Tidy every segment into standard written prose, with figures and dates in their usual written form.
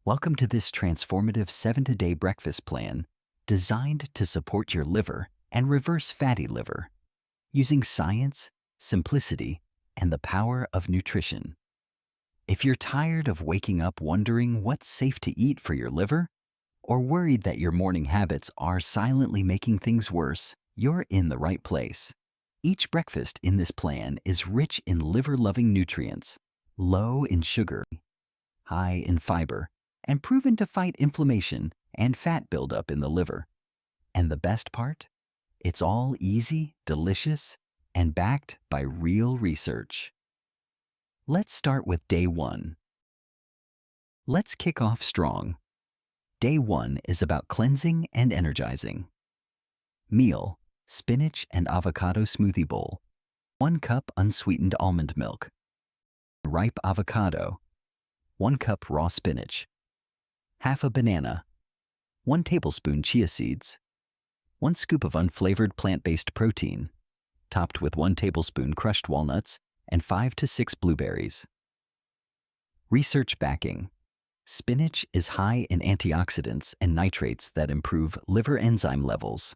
Welcome to this transformative 7-day breakfast plan designed to support your liver and reverse fatty liver using science, simplicity, and the power of nutrition. If you're tired of waking up wondering what's safe to eat for your liver, or worried that your morning habits are silently making things worse, you're in the right place. Each breakfast in this plan is rich in liver-loving nutrients, low in sugar, high in fiber, and proven to fight inflammation and fat buildup in the liver. And the best part? It's all easy, delicious, and backed by real research. Let's start with day 1. Let's kick off strong. Day 1 is about cleansing and energizing. Meal: spinach and avocado smoothie bowl. 1 cup unsweetened almond milk. Ripe avocado. 1 cup raw spinach. Half a banana. 1 tablespoon chia seeds. 1 scoop of unflavored plant-based protein, topped with 1 tablespoon crushed walnuts and 5 to 6 blueberries. Research backing: spinach is high in antioxidants and nitrates that improve liver enzyme levels,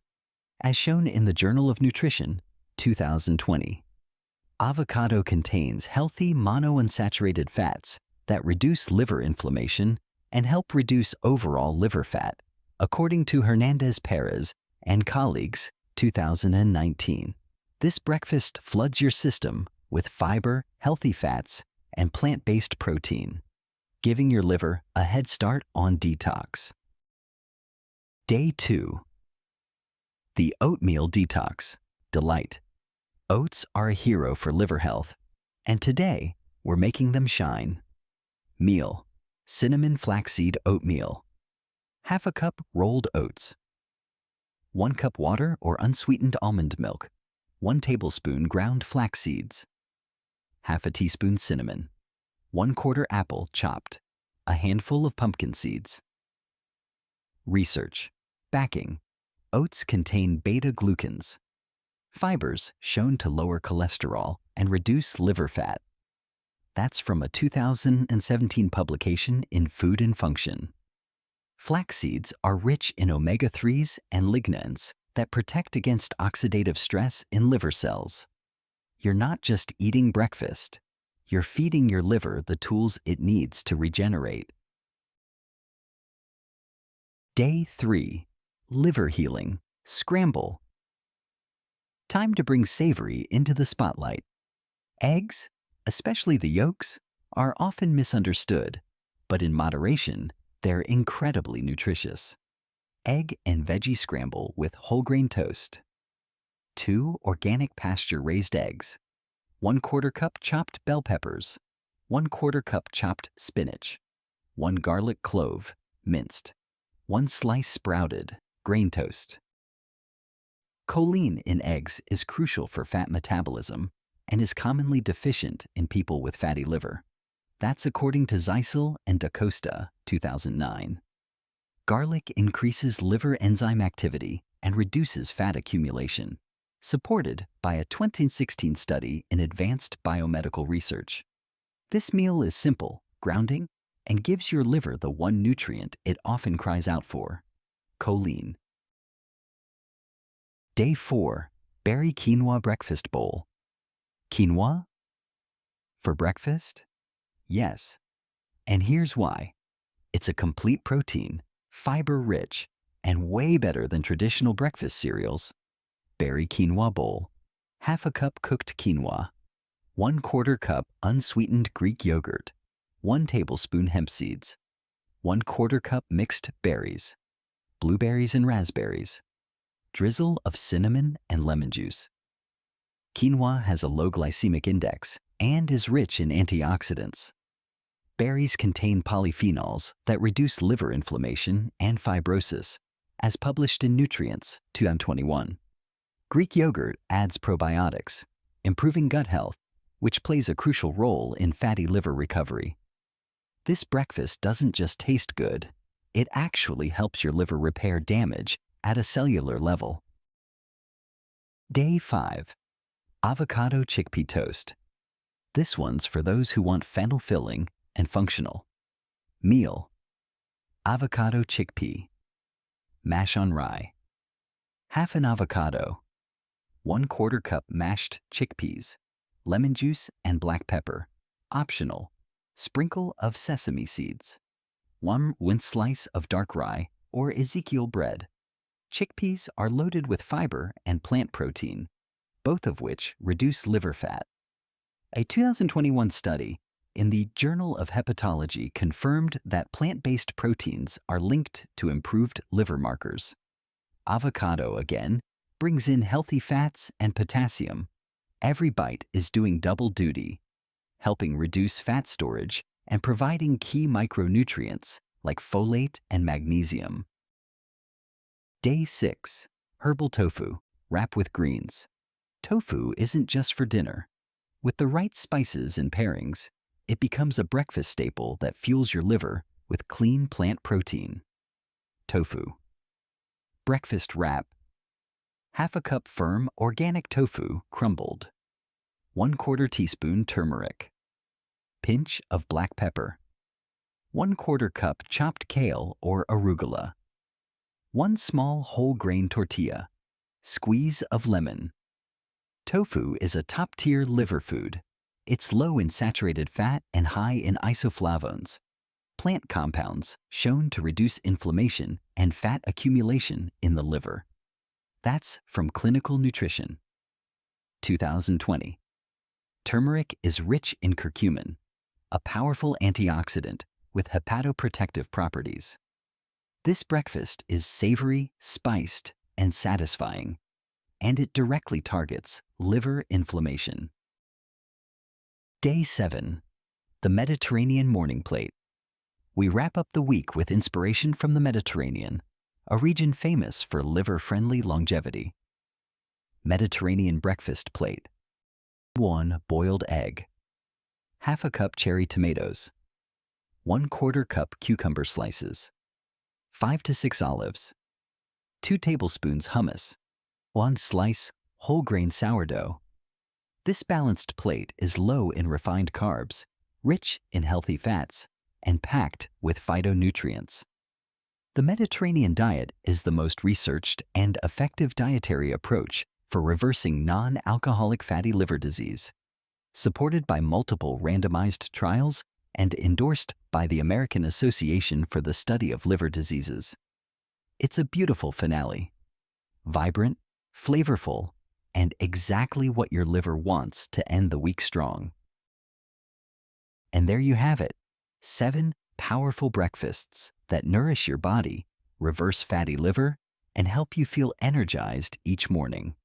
as shown in the Journal of Nutrition, 2020. Avocado contains healthy monounsaturated fats that reduce liver inflammation and help reduce overall liver fat, according to Hernandez-Perez and colleagues, 2019. This breakfast floods your system with fiber, healthy fats, and plant-based protein, giving your liver a head start on detox. Day 2. The oatmeal detox. Delight. Oats are a hero for liver health, and today we're making them shine. Meal: cinnamon flaxseed oatmeal. Half a cup rolled oats. 1 cup water or unsweetened almond milk. 1 tablespoon ground flax seeds. Half a teaspoon cinnamon. 1/4 apple chopped. A handful of pumpkin seeds. Research backing: oats contain beta-glucans, fibers shown to lower cholesterol and reduce liver fat. That's from a 2017 publication in Food and Function. Flax seeds are rich in omega-3s and lignans that protect against oxidative stress in liver cells. You're not just eating breakfast, you're feeding your liver the tools it needs to regenerate. Day 3. Liver healing. Scramble. Time to bring savory into the spotlight. Eggs, especially the yolks, are often misunderstood, but in moderation, they're incredibly nutritious. Egg and veggie scramble with whole grain toast. 2 organic pasture-raised eggs. 1/4 cup chopped bell peppers. 1/4 cup chopped spinach. 1 garlic clove, minced. 1 slice sprouted, grain toast. Choline in eggs is crucial for fat metabolism and is commonly deficient in people with fatty liver. That's according to Zeisel and DaCosta, 2009. Garlic increases liver enzyme activity and reduces fat accumulation, supported by a 2016 study in Advanced Biomedical Research. This meal is simple, grounding, and gives your liver the one nutrient it often cries out for: choline. Day 4. Berry quinoa breakfast bowl. Quinoa? For breakfast? Yes. And here's why. It's a complete protein, fiber-rich, and way better than traditional breakfast cereals. Berry quinoa bowl. Half a cup cooked quinoa. 1/4 cup unsweetened Greek yogurt. 1 tablespoon hemp seeds. 1/4 cup mixed berries. Blueberries and raspberries. Drizzle of cinnamon and lemon juice. Quinoa has a low glycemic index and is rich in antioxidants. Berries contain polyphenols that reduce liver inflammation and fibrosis, as published in Nutrients, 2021. Greek yogurt adds probiotics, improving gut health, which plays a crucial role in fatty liver recovery. This breakfast doesn't just taste good, it actually helps your liver repair damage at a cellular level. Day 5. Avocado chickpea toast. This one's for those who want fennel filling and functional. Meal: Avocado chickpea. Mash on rye. Half an avocado. 1/4 cup mashed chickpeas. Lemon juice and black pepper. Optional. Sprinkle of sesame seeds. 1 slice of dark rye or Ezekiel bread. Chickpeas are loaded with fiber and plant protein, both of which reduce liver fat. A 2021 study in the Journal of Hepatology confirmed that plant-based proteins are linked to improved liver markers. Avocado, again, brings in healthy fats and potassium. Every bite is doing double duty, helping reduce fat storage and providing key micronutrients like folate and magnesium. Day 6. Herbal tofu. Wrap with greens. Tofu isn't just for dinner. With the right spices and pairings, it becomes a breakfast staple that fuels your liver with clean plant protein. Tofu. Breakfast wrap. Half a cup firm organic tofu crumbled. 1/4 teaspoon turmeric. Pinch of black pepper. 1/4 cup chopped kale or arugula. 1 small whole grain tortilla. Squeeze of lemon. Tofu is a top-tier liver food. It's low in saturated fat and high in isoflavones, plant compounds shown to reduce inflammation and fat accumulation in the liver. That's from Clinical Nutrition. 2020. Turmeric is rich in curcumin, a powerful antioxidant with hepatoprotective properties. This breakfast is savory, spiced, and satisfying, and it directly targets liver inflammation. Day 7. The Mediterranean Morning Plate. We wrap up the week with inspiration from the Mediterranean, a region famous for liver-friendly longevity. Mediterranean Breakfast Plate. 1 boiled egg. Half a cup cherry tomatoes. 1/4 cup cucumber slices. 5 to 6 olives. 2 tablespoons hummus. 1 slice whole grain sourdough. This balanced plate is low in refined carbs, rich in healthy fats, and packed with phytonutrients. The Mediterranean diet is the most researched and effective dietary approach for reversing non-alcoholic fatty liver disease, supported by multiple randomized trials and endorsed by the American Association for the Study of Liver Diseases. It's a beautiful finale. Vibrant, flavorful, and exactly what your liver wants to end the week strong. And there you have it, 7 powerful breakfasts that nourish your body, reverse fatty liver, and help you feel energized each morning.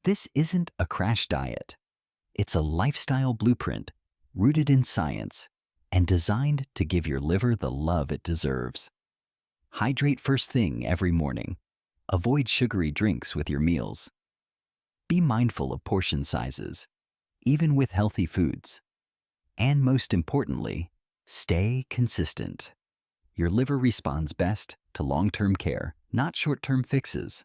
This isn't a crash diet. It's a lifestyle blueprint rooted in science and designed to give your liver the love it deserves. Hydrate first thing every morning. Avoid sugary drinks with your meals. Be mindful of portion sizes, even with healthy foods. And most importantly, stay consistent. Your liver responds best to long-term care, not short-term fixes.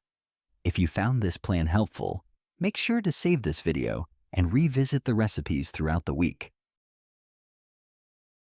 If you found this plan helpful, make sure to save this video and revisit the recipes throughout the week.